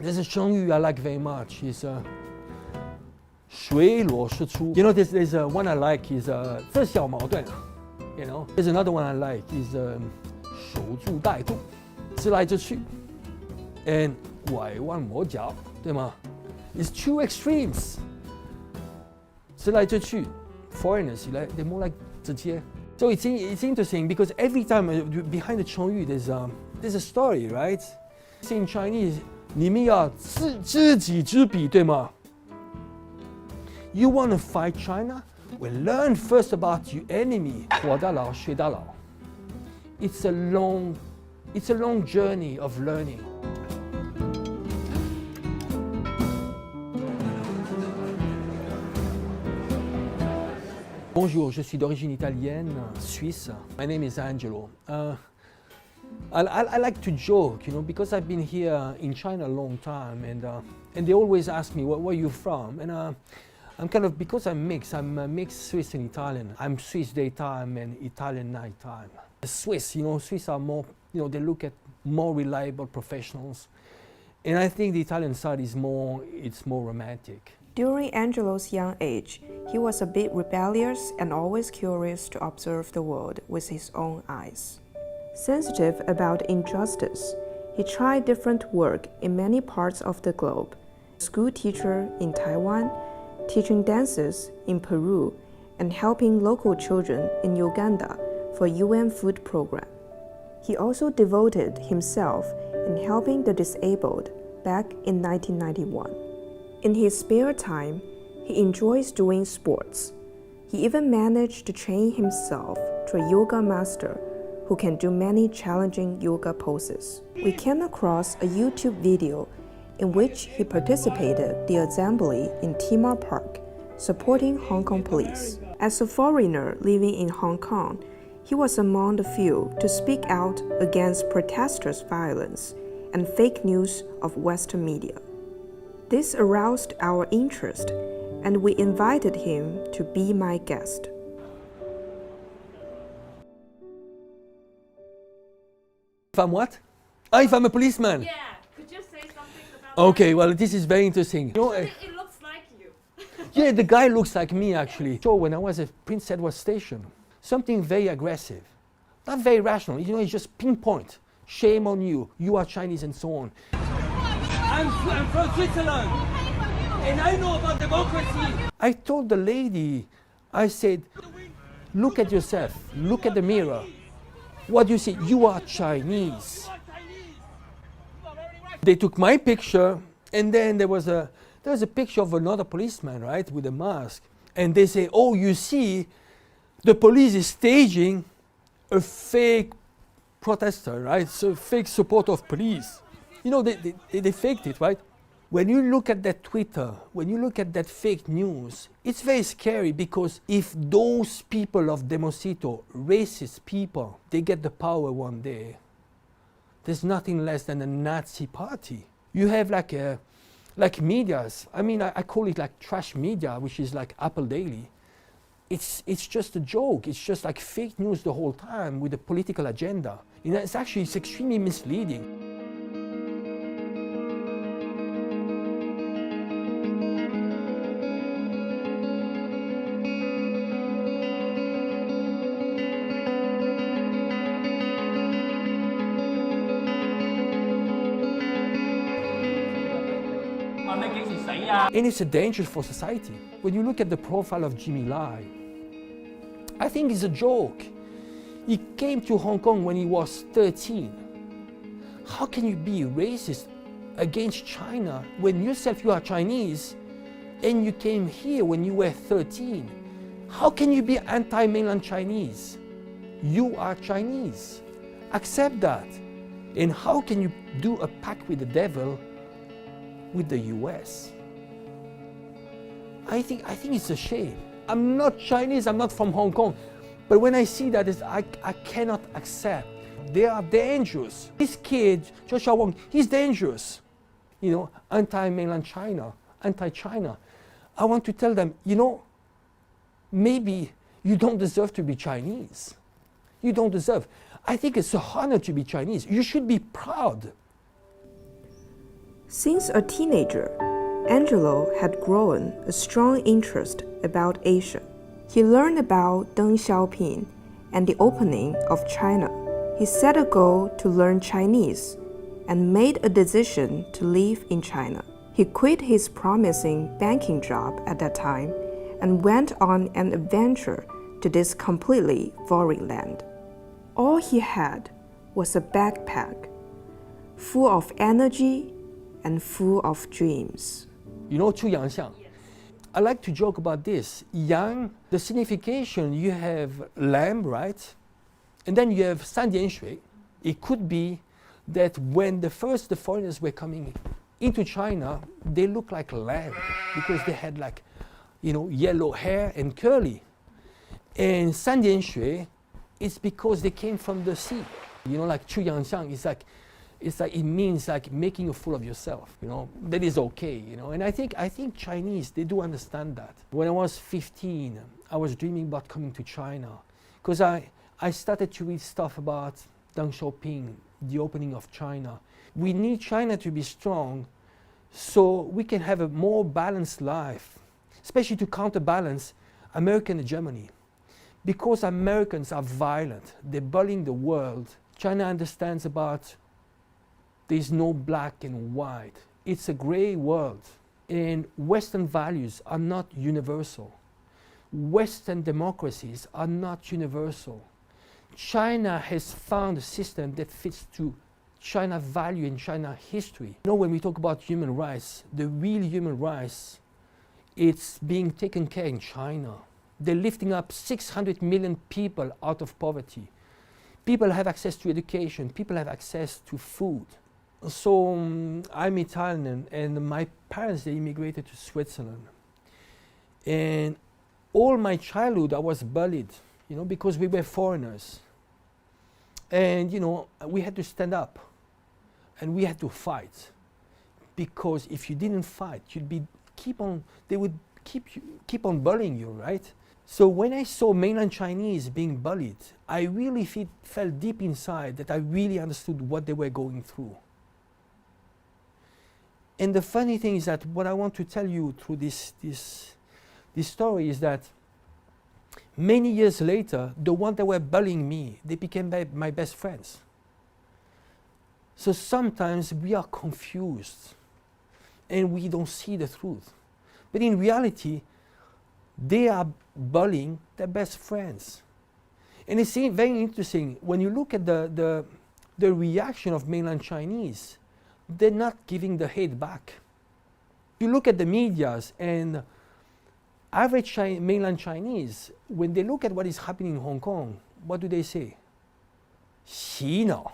There's a Chengyu I like very much. It's 水落石出. You know, there's one I like is 这小矛盾. You know, there's another one I like is 守株待兔, 直来直去, and 拐弯抹角, 对吗? It's two extremes. 直来直去, foreigners, they're more like 直接. So it's interesting because every time behind the Chengyu there's a story, right? In Chinese, 你们要知己知彼, 对吗? You want to fight China? Well, learn first about your enemy. 活到老学到老. It's a long journey of learning. Bonjour, je suis d'origine italienne, suisse. My name is Angelo. I like to joke, you know, because I've been here in China a long time, and they always ask me, where are you from? And I'm kind of, because I'm mixed Swiss and Italian. I'm Swiss daytime and Italian nighttime. The Swiss are more, they look at more reliable professionals. And I think the Italian side is more romantic. During Angelo's young age, he was a bit rebellious and always curious to observe the world with his own eyes. Sensitive about injustice, he tried different work in many parts of the globe. School teacher in Taiwan, teaching dances in Peru, and helping local children in Uganda for UN food program. He also devoted himself in helping the disabled back in 1991. In his spare time, he enjoys doing sports. He even managed to train himself to a yoga master who can do many challenging yoga poses. We came across a YouTube video in which he participated the assembly in Timor Park, supporting Hong Kong police. As a foreigner living in Hong Kong, he was among the few to speak out against protesters' violence and fake news of Western media. This aroused our interest, and we invited him to be my guest. If I'm what? If I'm a policeman? Yeah, could you say something about Okay, well, this is very interesting. that? It looks like you. Yeah, the guy looks like me, actually. So when I was at Prince Edward Station, something very aggressive, not very rational, it's just pinpoint. Shame on you, you are Chinese and so on. I'm from Switzerland, and I know about democracy. I told the lady, I said, look at yourself, look at the mirror. What do you see? You are Chinese. They took my picture, and then there was a picture of another policeman, right, with a mask. And they say, oh, you see, the police is staging a fake protester, right? So fake support of police. They faked it, right? When you look at that Twitter, when you look at that fake news, it's very scary because if those people of Democito, racist people, they get the power one day, there's nothing less than a Nazi party. You have like medias. I mean, I call it like trash media, which is like Apple Daily. It's just a joke. It's just like fake news the whole time with a political agenda. It's extremely misleading. And it's a danger for society. When you look at the profile of Jimmy Lai, I think it's a joke. He came to Hong Kong when he was 13. How can you be racist against China when yourself you are Chinese and you came here when you were 13? How can you be anti-mainland Chinese? You are Chinese. Accept that. And how can you do a pact with the devil with the US? I think it's a shame. I'm not Chinese, I'm not from Hong Kong, but when I see that, I cannot accept. They are dangerous. This kid, Joshua Wong, he's dangerous. Anti-mainland China, anti-China. I want to tell them, maybe you don't deserve to be Chinese. You don't deserve. I think it's an honor to be Chinese. You should be proud. Since a teenager, Angelo had grown a strong interest about Asia. He learned about Deng Xiaoping and the opening of China. He set a goal to learn Chinese and made a decision to live in China. He quit his promising banking job at that time and went on an adventure to this completely foreign land. All he had was a backpack full of energy and full of dreams. You know Chu Yangxiang? I like to joke about this. Yang, the signification, you have lamb, right? And then you have San Dian Shui. It could be that when the foreigners were coming into China, they looked like lamb because they had like, yellow hair and curly. And San Dian Shui, it's because they came from the sea. Like Chu Yangxiang, it means like making a fool of yourself, that is okay, And I think Chinese, they do understand that. When I was 15, I was dreaming about coming to China because I started to read stuff about Deng Xiaoping, the opening of China. We need China to be strong so we can have a more balanced life, especially to counterbalance America and Germany. Because Americans are violent, they're bullying the world. China understands about there's no black and white. It's a gray world. And Western values are not universal. Western democracies are not universal. China has found a system that fits to China value and China history. When we talk about human rights, the real human rights, it's being taken care in China. They're lifting up 600 million people out of poverty. People have access to education. People have access to food. So I'm Italian, and my parents, they immigrated to Switzerland. And all my childhood, I was bullied, because we were foreigners. And, we had to stand up, and we had to fight. Because if you didn't fight, they would keep on bullying you, right? So when I saw mainland Chinese being bullied, I really felt deep inside that I really understood what they were going through. And the funny thing is that what I want to tell you through this story is that many years later, the ones that were bullying me, they became my best friends. So sometimes we are confused and we don't see the truth. But in reality, they are bullying their best friends. And it's very interesting, when you look at the reaction of mainland Chinese, they're not giving the hate back. You look at the medias and average mainland Chinese, when they look at what is happening in Hong Kong, what do they say? 洗脑,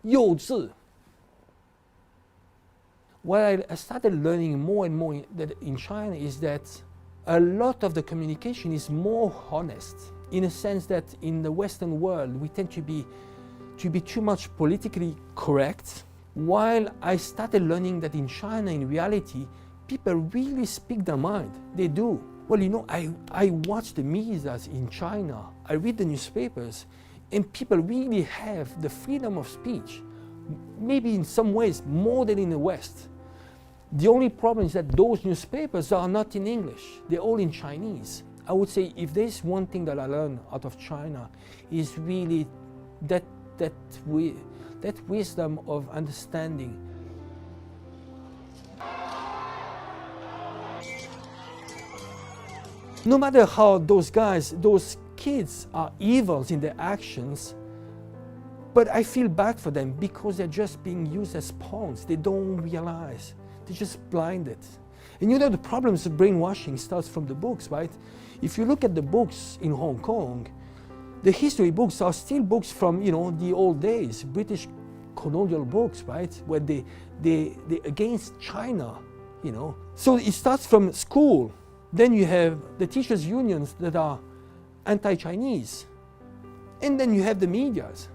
幼稚. What I started learning more and more in China is that a lot of the communication is more honest, in a sense that in the Western world we tend to be too much politically correct, while I started learning that in China, in reality, people really speak their mind. They do. Well, I watch the medias in China, I read the newspapers, and people really have the freedom of speech, maybe in some ways more than in the West. The only problem is that those newspapers are not in English, they're all in Chinese. I would say if there's one thing that I learned out of China is really that wisdom of understanding. No matter how those kids are evils in their actions, but I feel bad for them because they're just being used as pawns. They don't realize. They're just blinded. And the problems of brainwashing starts from the books, right? If you look at the books in Hong Kong, the history books are still books from, the old days, British colonial books, right? Where they against China, So it starts from school. Then you have the teachers' unions that are anti-Chinese. And then you have the medias.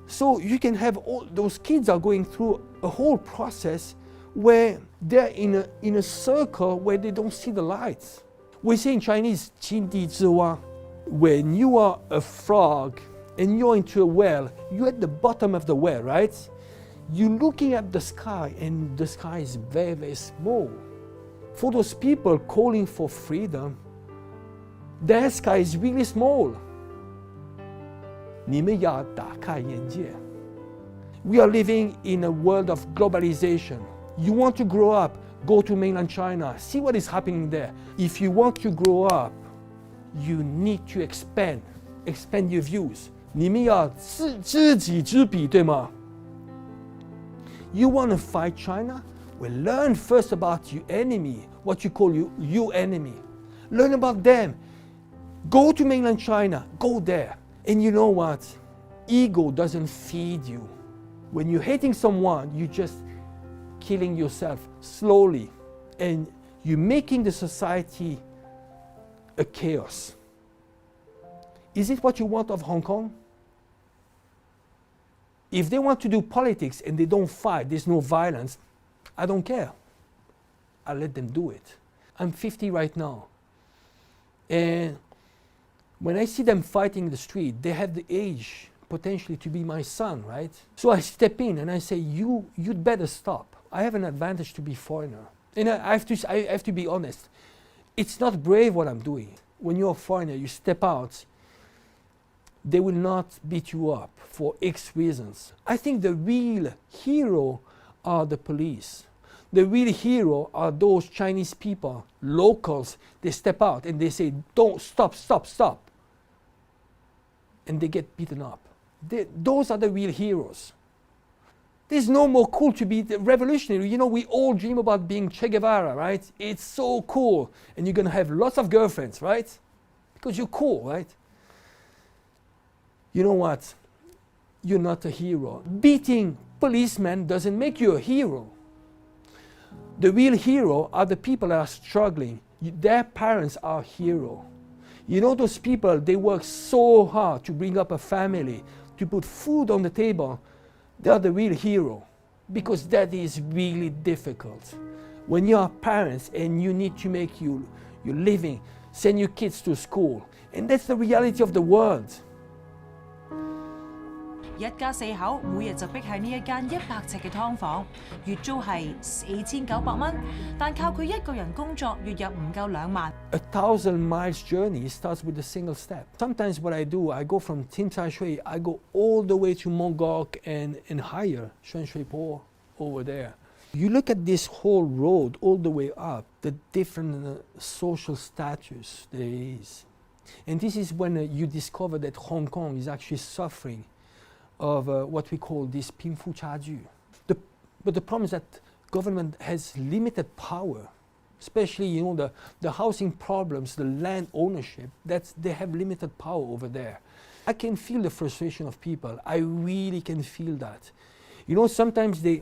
So you can have all those kids are going through a whole process where they're in a circle where they don't see the lights. We say in Chinese, 井底之蛙. When you are a frog and you're into a well, you're at the bottom of the well, right? You're looking at the sky, and the sky is very, very small. For those people calling for freedom, their sky is really small. 你们要打开眼界. We are living in a world of globalization. You want to grow up, go to mainland China, see what is happening there. If you want to grow up, you need to expand your views. 你们要知己知彼，对吗? You want to fight China? Well, learn first about your enemy, what you call your enemy. Learn about them. Go to mainland China, go there. And you know what? Ego doesn't feed you. When you're hating someone, you're just killing yourself slowly. And you're making the society a chaos. Is it what you want of Hong Kong? If they want to do politics and they don't fight, there's no violence, I don't care. I let them do it. I'm 50 right now. And when I see them fighting in the street, they have the age potentially to be my son, right? So I step in and I say, you'd better stop. I have an advantage to be foreigner. And I have to be honest. It's not brave what I'm doing. When you're a foreigner, you step out, they will not beat you up for X reasons. I think the real hero are the police. The real hero are those Chinese people, locals. They step out and they say, don't, stop, stop, stop. And they get beaten up. Those are the real heroes. There's no more cool to be the revolutionary. You know, we all dream about being Che Guevara, right? It's so cool. And you're going to have lots of girlfriends, right? Because you're cool, right? You know what? You're not a hero. Beating policemen doesn't make you a hero. The real hero are the people that are struggling. Their parents are hero. You know those people, they work so hard to bring up a family, to put food on the table. They are the real hero, because that is really difficult. When you are parents and you need to make your living, send your kids to school, and that's the reality of the world. 一家四口每日就逼喺呢一間100尺嘅劏房，月租係4900蚊，但靠佢一個人工作，月入唔夠2萬。A 1,000 miles journey starts with a single step. Sometimes what I do, I go from Tsim Sha Tsui, I go all the way to Mongkok and higher, Xuan Shui Po, over there. You look at this whole road all the way up, the different social status there is. And this is when you discover that Hong Kong is actually suffering of what we call this Ping Fu Cha Ju. But the problem is that government has limited power, especially, you know, the housing problems, the land ownership, they have limited power over there. I can feel the frustration of people. I really can feel that. You know, sometimes they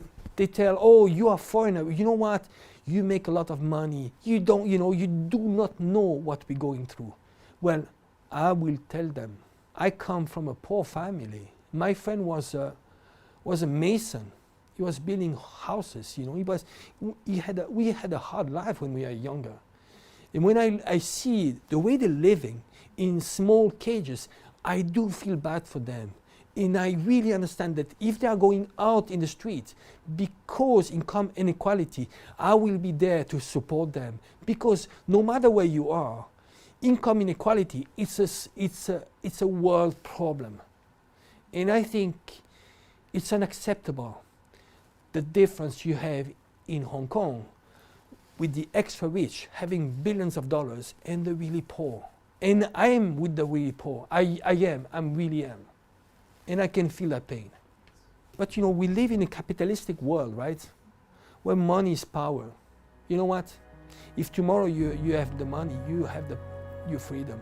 tell, oh, you are foreigner, you know what, you make a lot of money, you don't, you know, you do not know what we're going through. Well, I will tell them, I come from a poor family. My friend was a mason. He was building houses, you know. We had a hard life when we were younger. And when I see the way they're living in small cages, I do feel bad for them. And I really understand that if they are going out in the streets because income inequality, I will be there to support them. Because no matter where you are, income inequality, it's a world problem. And I think it's unacceptable, the difference you have in Hong Kong with the extra rich having billions of dollars and the really poor. And I am with the really poor. I really am. And I can feel that pain. But you know, we live in a capitalistic world, right? Where money is power. You know what? If tomorrow you have the money, you have your freedom.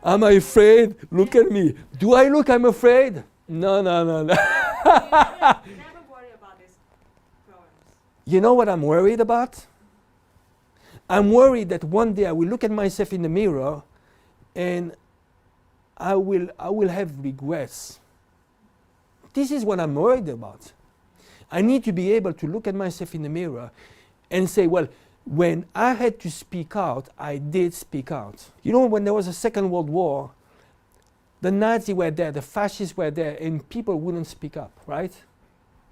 Am I afraid? Look at me. Do I look I'm afraid? No. Never worry about these problems. You know what I'm worried about? I'm worried that one day I will look at myself in the mirror and I will have regrets. This is what I'm worried about. I need to be able to look at myself in the mirror and say, well, When I had to speak out, I did speak out. You know, when there was a Second World War, the Nazis were there, the fascists were there, and people wouldn't speak up, right?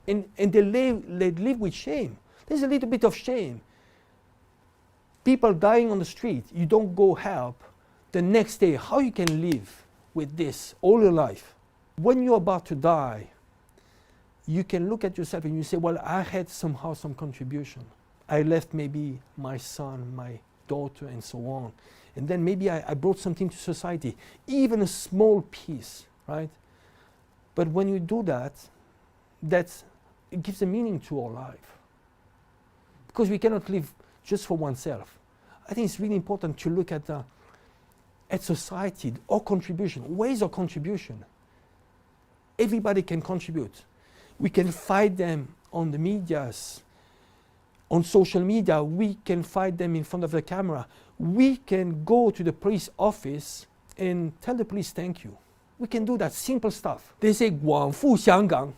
And they live with shame. There's a little bit of shame. People dying on the street, you don't go help. The next day, how you can live with this all your life? When you're about to die, you can look at yourself and you say, well, I had somehow some contribution. I left maybe my son, my daughter, and so on. And then maybe I brought something to society, even a small piece, right? But when you do that, it gives a meaning to our life. Because we cannot live just for oneself. I think it's really important to look at society, our contribution, ways of contribution. Everybody can contribute. We can fight them on the medias, on social media. We can fight them in front of the camera. We can go to the police office and tell the police thank you. We can do that, simple stuff. They say, 广赴香港.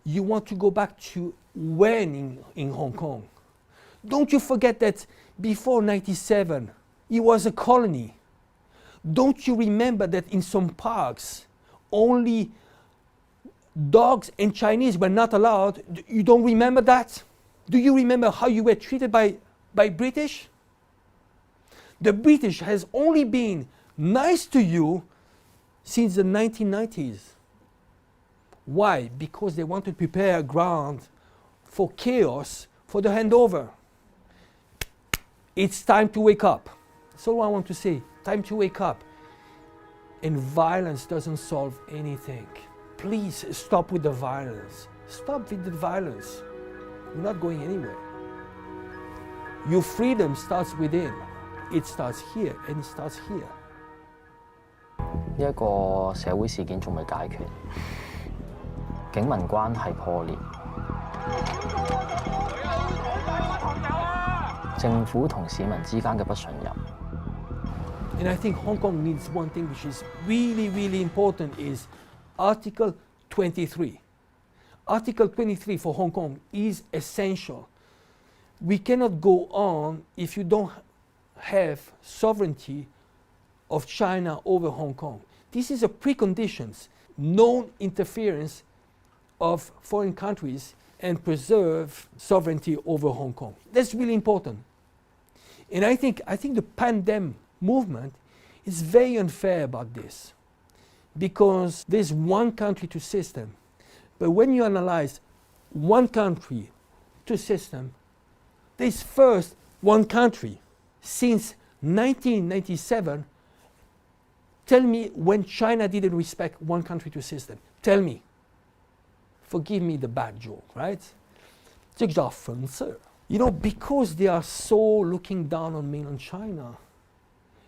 You want to go back to when in Hong Kong? Don't you forget that before 97, it was a colony. Don't you remember that in some parks, only dogs and Chinese were not allowed? You don't remember that? Do you remember how you were treated by British? The British has only been nice to you since the 1990s. Why? Because they wanted to prepare ground for chaos, for the handover. It's time to wake up. That's all I want to say. Time to wake up. And violence doesn't solve anything. Please stop with the violence. Stop with the violence. You're not going anywhere. Your freedom starts within. It starts here and it starts here. 呢一個社會事件仲未解決，警民關係破裂，政府同市民之間嘅不信任。 And I think Hong Kong needs one thing which is really, really important is Article 23. Article 23 for Hong Kong is essential. We cannot go on if you don't have sovereignty of China over Hong Kong. This is a precondition, non-interference of foreign countries and preserve sovereignty over Hong Kong. That's really important. And I think the pandemic movement is very unfair about this because there's one country to system. But when you analyze one country to system, there's first one country. Since 1997, tell me when China didn't respect one country to system. Tell me. Forgive me the bad joke, right? 这个叫讽刺. You know, because they are so looking down on mainland China.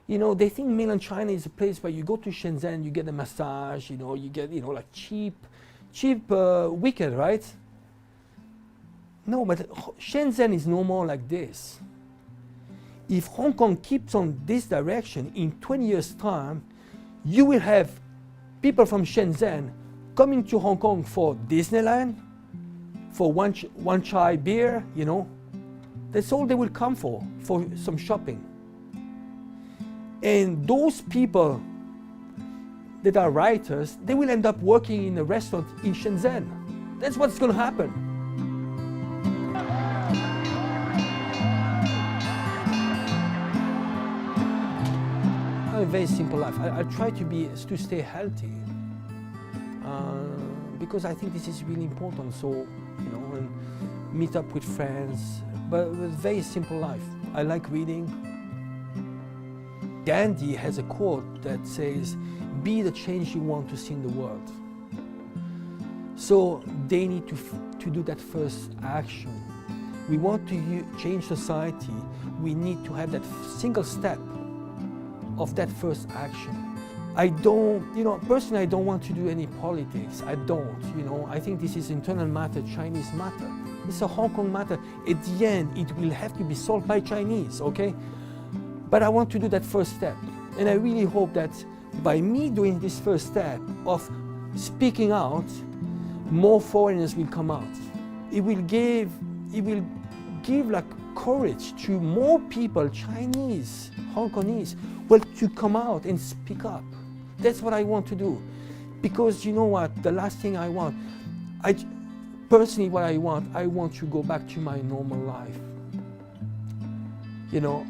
You know, they think mainland China is a place where you go to Shenzhen, you get a massage, you get, like cheap weekend, right? No, but Shenzhen is no more like this. If Hong Kong keeps on this direction, in 20 years' time, you will have people from Shenzhen coming to Hong Kong for Disneyland, for one chai beer, That's all they will come for some shopping. And those people that are writers, they will end up working in a restaurant in Shenzhen. That's what's going to happen. I have a very simple life. I try to stay healthy because I think this is really important. So, and meet up with friends, but with a very simple life. I like reading. Gandhi has a quote that says, "Be the change you want to see in the world." So they need to do that first action. We want to change society. We need to have that single step of that first action. I don't, personally I don't want to do any politics. I don't, I think this is internal matter, Chinese matter. It's a Hong Kong matter. At the end, it will have to be solved by Chinese, okay? But I want to do that first step. And I really hope that by me doing this first step of speaking out, more foreigners will come out. It will give like courage to more people, Chinese, Hong Kongese, well, to come out and speak up. That's what I want to do. Because you know what, the last thing I want, personally what I want to go back to my normal life. You know,